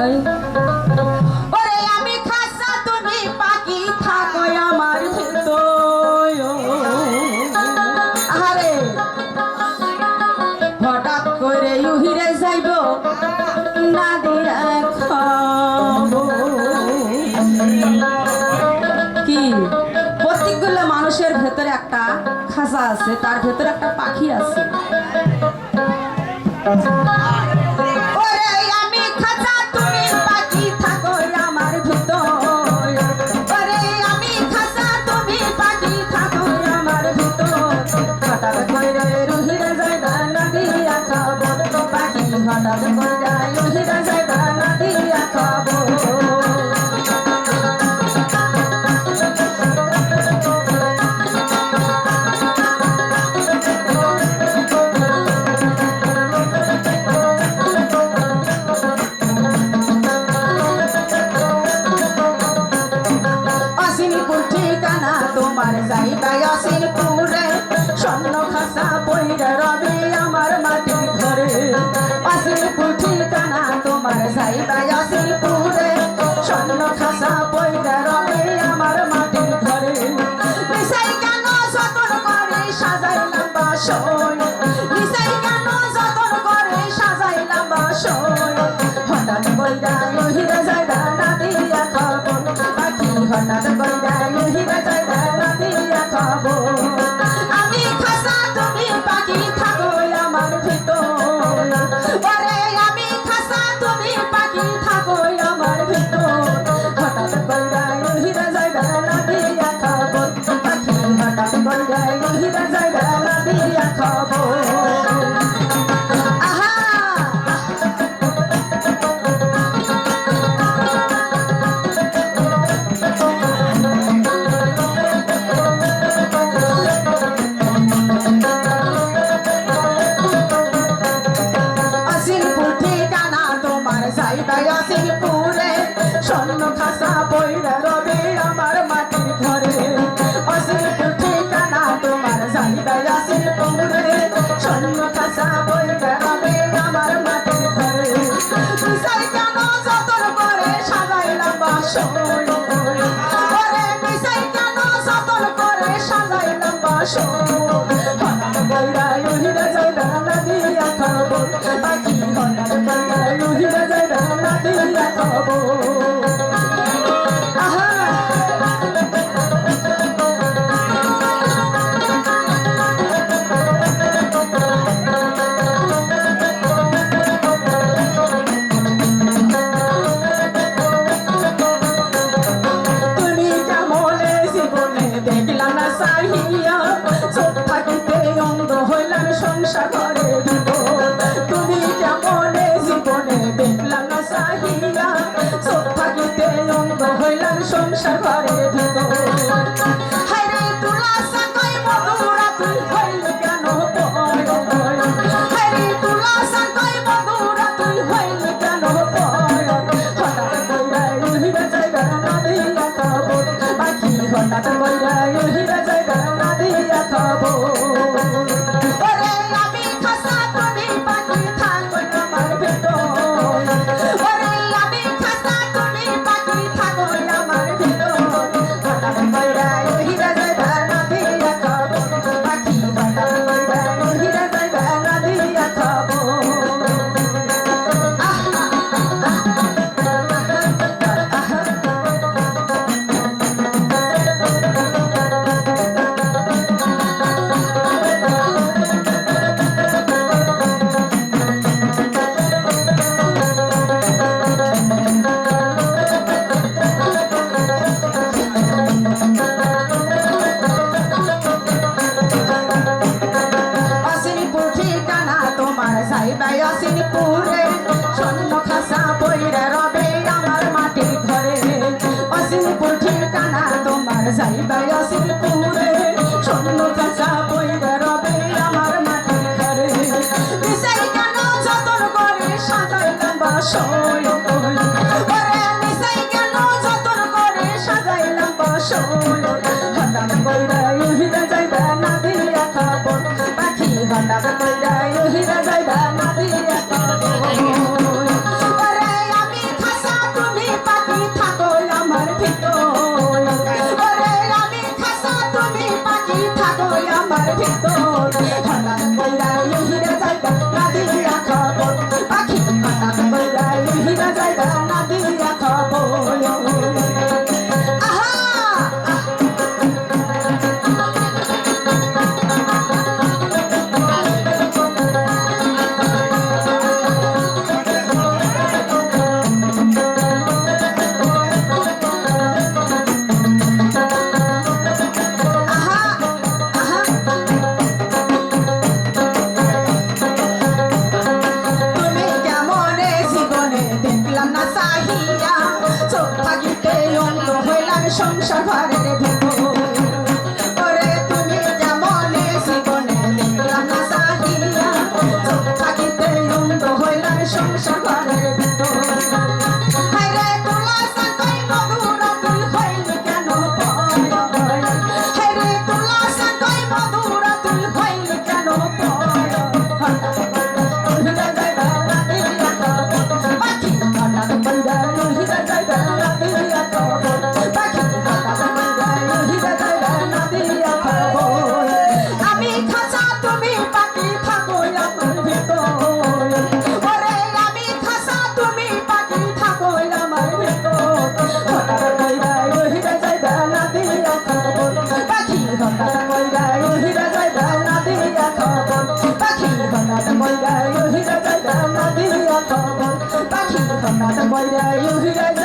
যায়। ওরে আমি খাসা তুমি পাখি থাকো আমার ভিতর। আরে হঠাৎ করে উহিরে যাইব না দিয়া খাবো কি। প্রত্যেকগুলো মানুষের ভেতরে একটা খাঁচা আছে, তার ভেতরে একটা পাখি আছে। ওরে আমি খাঁচা তুমি পাখি থাকো আমার ভিতর। ওরে আমি খাঁচা তুমি পাখি থাকো আমার ভিতর। হঠাৎ করে রুহিরে যাইবা না দিয়া খাবো পাখি, হঠাৎ করে রুহিরে যাইবা না দিয়া খাবো। তোমার যাইবা অসিনপুরে স্বর্ণ খাসা পইরা রবে আমার মাটির ঘরে। অসিনপুর ঠিকানা তোমার যাইবা অসিনপুরে স্বর্ণ খাসা পইরা রবে আমার মাটির ঘরে। নিশাই কেন যতন করে সাজাইলাম বাসর, নিশাই কেন যতন করে সাজাইলাম বাসর। হঠাৎ কইরা রহিরা যাইবা না দিয়া খাবো পাখি, হঠাৎ কইরা রহিরা যাইবা না দিয়া খাবো। আমি খাসা তুমি পাখি থাকো আমার ভিতর। ওরে আমি খাসা তুমি পাখি থাকো আমার ভিতর। হঠাৎ কইরা রহিরা যাইবা না দিয়া খাবো পাখি, হঠাৎ কইরা রহিরা যাইবা না দিয়া খাবো। অসিনপুরে স্বর্ণ খাসা পইরা রবে আমার মাটির ঘরে। অসিনপুর ঠিকানা তোমার যাইবা অসিনপুরে স্বর্ণ খাসা পইরা রবে আমার মাটির ঘরে। নিশাই কেন যতন করে সাজাইলাম বাসর, ওরে নিশাই কেন যতন করে সাজাইলাম বাসর। হঠাৎ কইরা রহিরা যাইবা না দিয়া খাবো পাখি, হঠাৎ কইরা রহিরা যাইবা না দিয়া খাবো। তুমি কেমনে জীবনে দেখলাম না চাহিয়া, চোখ থাকিতে অন্ধ হইলাম সংসার ঘরে ভিতর। তুমি কেমনে জীবনে দেখলাম না চাহিয়া, চোখ থাকিতে অন্ধ হইলাম সংসার ঘরে ভিতর। হায়রে তুলা সাকই মধুরা তুই হইলি কেন পর, হায়রে তুলা সাকই মধুরা তুই হইলি কেন পর। হঠাৎ কইরা রহিরা যাইবা না দিয়া খাবো পাখি, হঠাৎ কইরা রহিরা যাইবা না দিয়া খাবো। ওরে আমি খাসা তুমি পাখি থাকো আমার ভিতর। ওরে আমি খাসা তুমি পাখি থাকো আমার ভিতর। না চাহিয়া চোখ থাকিতে অন্ধ হইলাম সংসার ঘরের ভিতর ওরে তুমি যেমনে জীবনে দেখলাম না চাহিয়া চোখ থাকিতে অন্ধ হইলাম সংসার ঘরের ভিতর হায়রে তোলা সাকাই মধুরা তুই হইলি কেন পয় হায়রে তোলা সাকাই মধুরা তুই হইলি কেন পয় আমি খাসা তুমি পাখি থাকো আমার ভিতর ওরে আমি খাসা তুমি পাখি থাকো আমার ভিতর হঠাৎ কইরা ওহিরা যাইবা না দিয়া খবর পাখি হঠাৎ কইরা ওহিরা যাইবা না দিয়া খবর পাখি হঠাৎ কইরা ওহিরা যাইবা না দিয়া খবর পাখি হঠাৎ কইরা ওহিরা